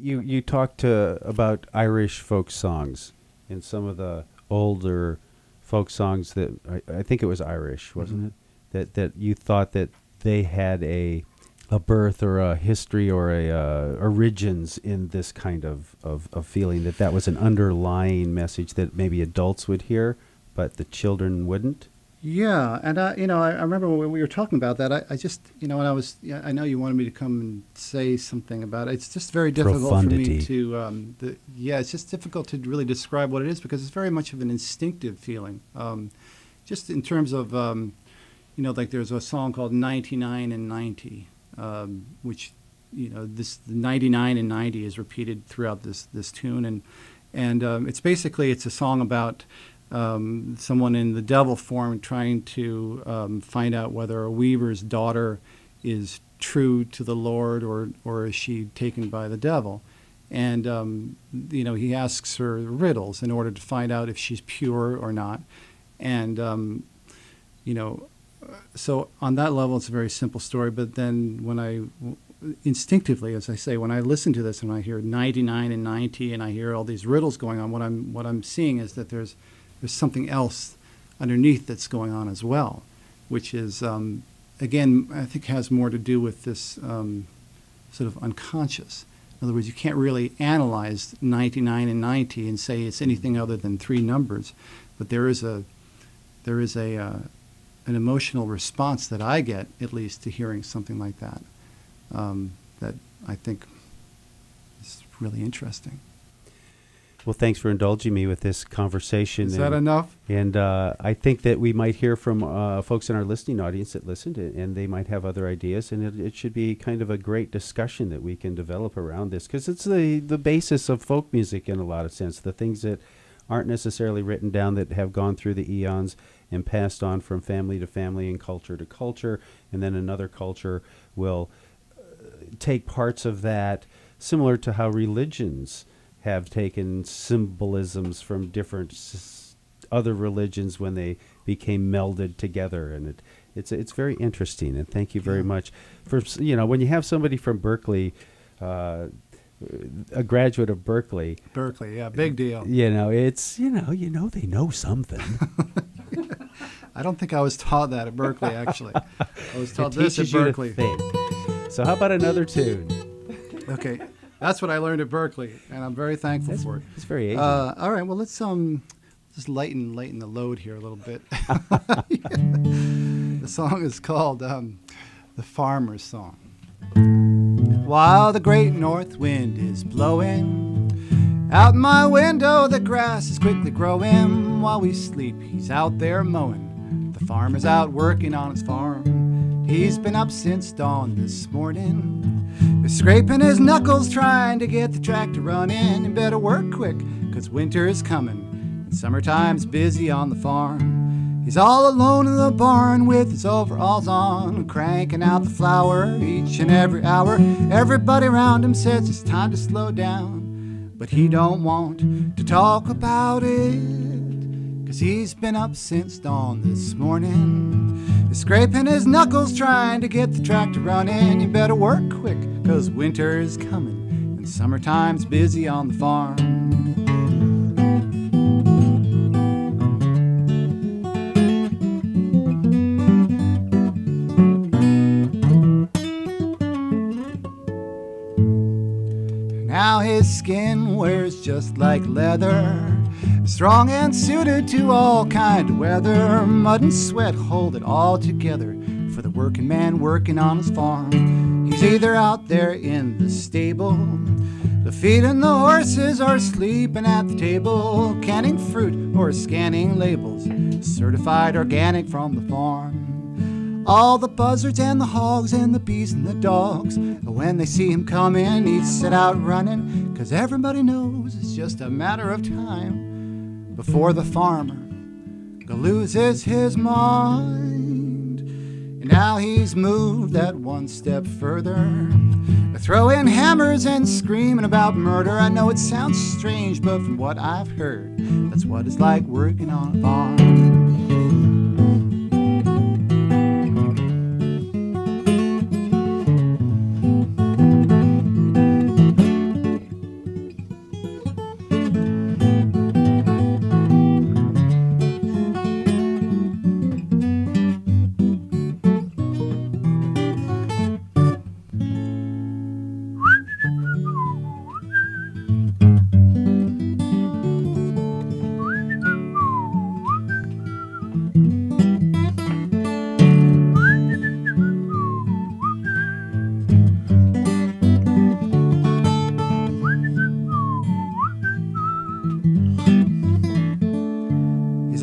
you talked about Irish folk songs and some of the older folk songs that I think it was Irish, wasn't it? That you thought that they had a birth or a history or a origins in this kind of feeling, that was an underlying message that maybe adults would hear, but the children wouldn't. Yeah, and I remember when we were talking about that. I just, when I know you wanted me to come and say something about it. It's just very difficult for me to, it's just difficult to really describe what it is, because it's very much of an instinctive feeling. Just in terms of, like there's a song called 99 and 90, which, this 99 and 90 is repeated throughout this tune, and it's basically, it's a song about someone in the devil form trying to find out whether a weaver's daughter is true to the Lord or is she taken by the devil. And, he asks her riddles in order to find out if she's pure or not. And, so on that level, it's a very simple story. But then when instinctively, as I say, when I listen to this and I hear 99 and 90 and I hear all these riddles going on, what I'm seeing is that there's something else underneath that's going on as well, which is, again, I think has more to do with this sort of unconscious. In other words, you can't really analyze 99 and 90 and say it's anything other than three numbers, but there is an emotional response that I get, at least, to hearing something like that, that I think is really interesting. Well, thanks for indulging me with this conversation. Is that enough? And I think that we might hear from folks in our listening audience that listened, and they might have other ideas. And it should be kind of a great discussion that we can develop around this, because it's the basis of folk music in a lot of sense. The things that aren't necessarily written down, that have gone through the eons and passed on from family to family and culture to culture, and then another culture will take parts of that, similar to how religions have taken symbolisms from different other religions when they became melded together, and it's very interesting. And thank you very much for when you have somebody from Berkeley, a graduate of Berkeley. Berkeley, yeah, big deal. It's they know something. I don't think I was taught that at Berkeley. Actually, I was taught this at Berkeley. So how about another tune? Okay. That's what I learned at Berkeley, and I'm very thankful for it. It's very aging. All right, well, let's just lighten the load here a little bit. The song is called The Farmer's Song. While the great north wind is blowing, out my window the grass is quickly growing. While we sleep, he's out there mowing. The farmer's out working on his farm. He's been up since dawn this morning. He's scraping his knuckles trying to get the tractor running. You better work quick, 'cause winter is coming, and summertime's busy on the farm. He's all alone in the barn with his overalls on, cranking out the flour each and every hour. Everybody around him says it's time to slow down, but he don't want to talk about it, 'cause he's been up since dawn this morning. He's scraping his knuckles trying to get the tractor running. You better work quick, 'cause winter is coming, and summertime's busy on the farm. Now his skin wears just like leather, strong and suited to all kind of weather. Mud and sweat hold it all together for the working man working on his farm. He's either out there in the stable, feeding the horses, or sleeping at the table, canning fruit or scanning labels, certified organic from the farm. All the buzzards and the hogs and the bees and the dogs, when they see him coming, he'd set out running, 'cause everybody knows it's just a matter of time before the farmer loses his mind. And now he's moved that one step further, throwing hammers and screaming about murder. I know it sounds strange, but from what I've heard, that's what it's like working on a farm.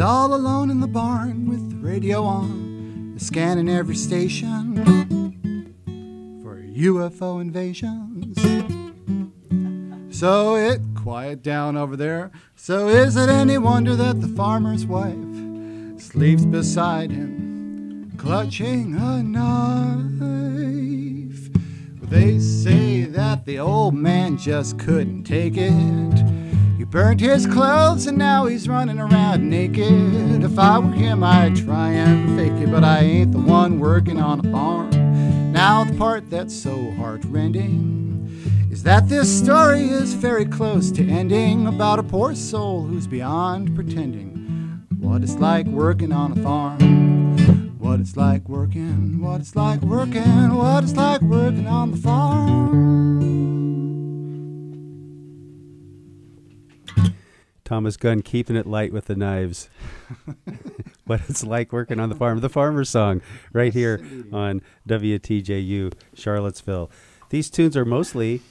all alone in the barn with the radio on, scanning every station for UFO invasions. So it quiet down over there. So is it any wonder that the farmer's wife sleeps beside him, clutching a knife? They say that the old man just couldn't take it. He burned his clothes and now he's running around naked. If I were him, I'd try and fake it, but I ain't the one working on a farm. Now the part that's so heart-rending is that this story is very close to ending, about a poor soul who's beyond pretending what it's like working on a farm. What it's like working, what it's like working, what it's like working on the farm. Thomas Gunn keeping it light with the knives. What it's like working on the farm. The farmer song right here on WTJU Charlottesville. These tunes are mostly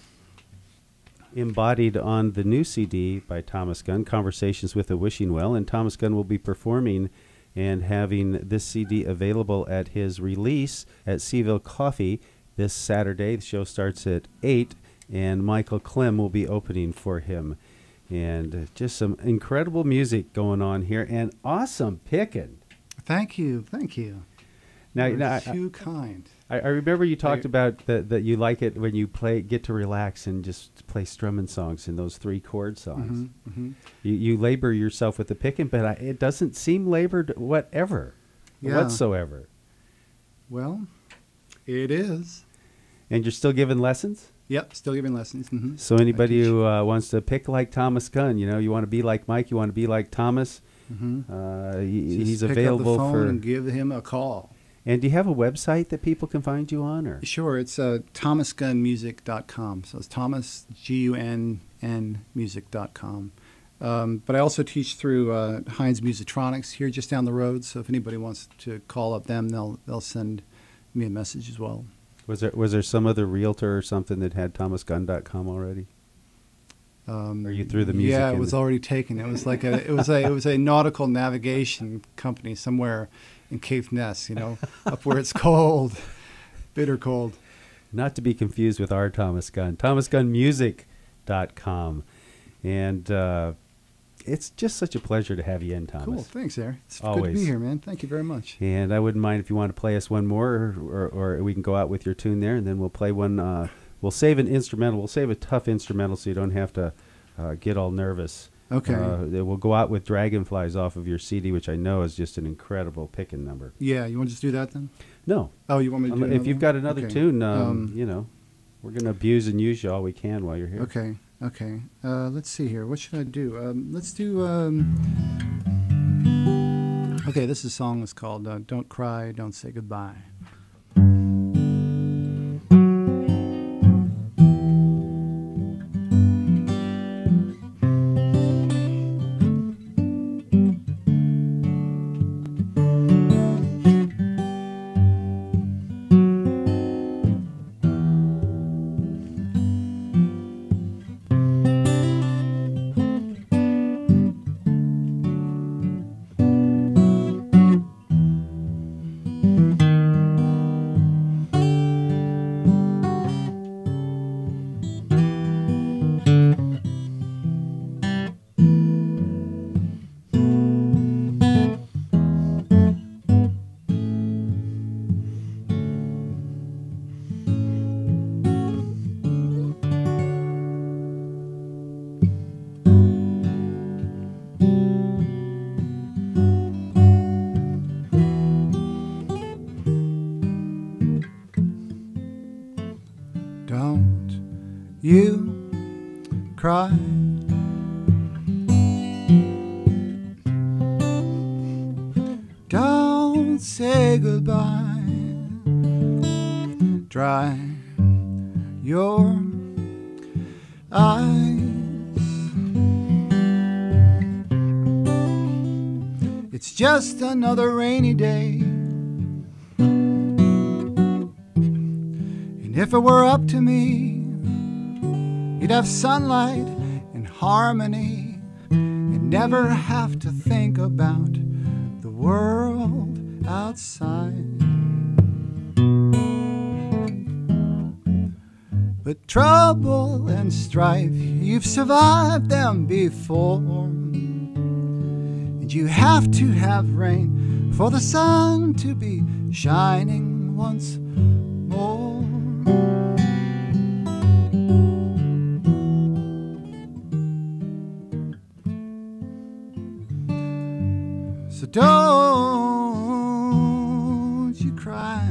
embodied on the new CD by Thomas Gunn, Conversations with a Wishing Well, and Thomas Gunn will be performing and having this CD available at his release at Seaville Coffee this Saturday. The show starts at 8, and Michael Clem will be opening for him. And just some incredible music going on here, and awesome picking. Thank you, thank you. Now, too kind. I remember you talked about that you like it when you get to relax and just play strumming songs in those 3-chord songs. Mm-hmm, mm-hmm. You labor yourself with the picking, but it doesn't seem labored whatsoever. Well, it is. And you're still giving lessons? Yep, still giving lessons. Mm-hmm. So anybody who wants to pick like Thomas Gunn, you want to be like Mike, you want to be like Thomas, mm-hmm. He's pick available up the phone for. and give him a call. And do you have a website that people can find you on? Or? Sure, it's thomasgunnmusic.com. So it's Thomas, Gunn, music.com. But I also teach through Heinz Musitronics here just down the road. So if anybody wants to call up them, they'll send me a message as well. Was there some other realtor or something that had thomasgunn.com already? Or you threw the music? Yeah, it was already taken. It was like it was a nautical navigation company somewhere in Cape Ness, up where it's cold, bitter cold. Not to be confused with our Thomas Gunn. thomasgunnmusic.com. And it's just such a pleasure to have you in, Thomas. Cool. Thanks, Aer. It's Always. good to be here, man. Thank you very much. And I wouldn't mind if you want to play us one more, or we can go out with your tune there, and then we'll play one. We'll save an instrumental. We'll save a tough instrumental so you don't have to get all nervous. Okay. We'll go out with Dragonflies off of your CD, which I know is just an incredible picking number. Yeah. You want to just do that then? No. Oh, you want me to do if you've got another okay. tune, we're going to abuse and use you all we can while you're here. Okay. Okay. Let's see here. What should I do? Let's do... Okay, this song is called Don't Cry, Don't Say Goodbye. Don't you cry. Don't say goodbye. Dry your eyes. It's just another rainy day. And if it were up to me, you'd have sunlight and harmony and never have to think about world outside. But trouble and strife, you've survived them before. And you have to have rain for the sun to be shining once more. So don't you cry.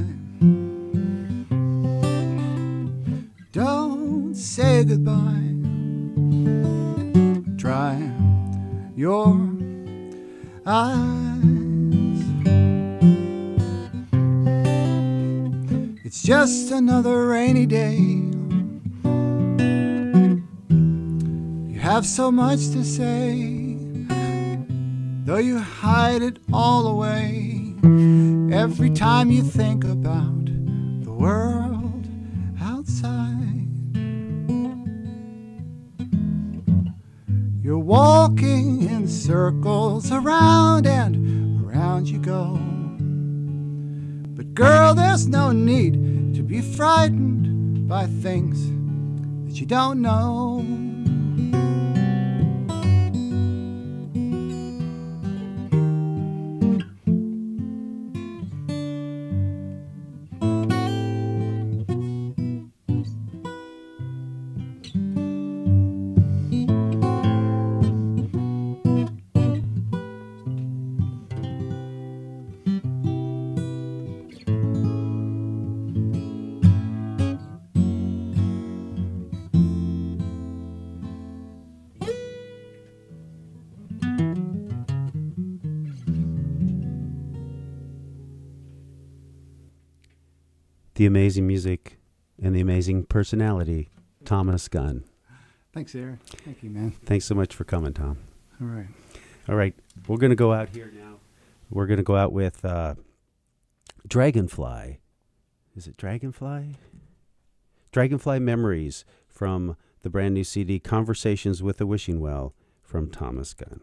Don't say goodbye. Dry your eyes. It's just another rainy day. You have so much to say, though you hide it all away. Every time you think about the world outside, you're walking in circles, around and around you go. But girl, there's no need to be frightened by things that you don't know. The amazing music and the amazing personality, Thomas Gunn. Thanks, Aer. Thank you, man. Thanks so much for coming, Tom. All right. All right, we're going to go out here now. We're going to go out with Dragonfly. Is it Dragonfly? Dragonfly Memories from the brand new CD, Conversations with a Wishing Well, from Thomas Gunn.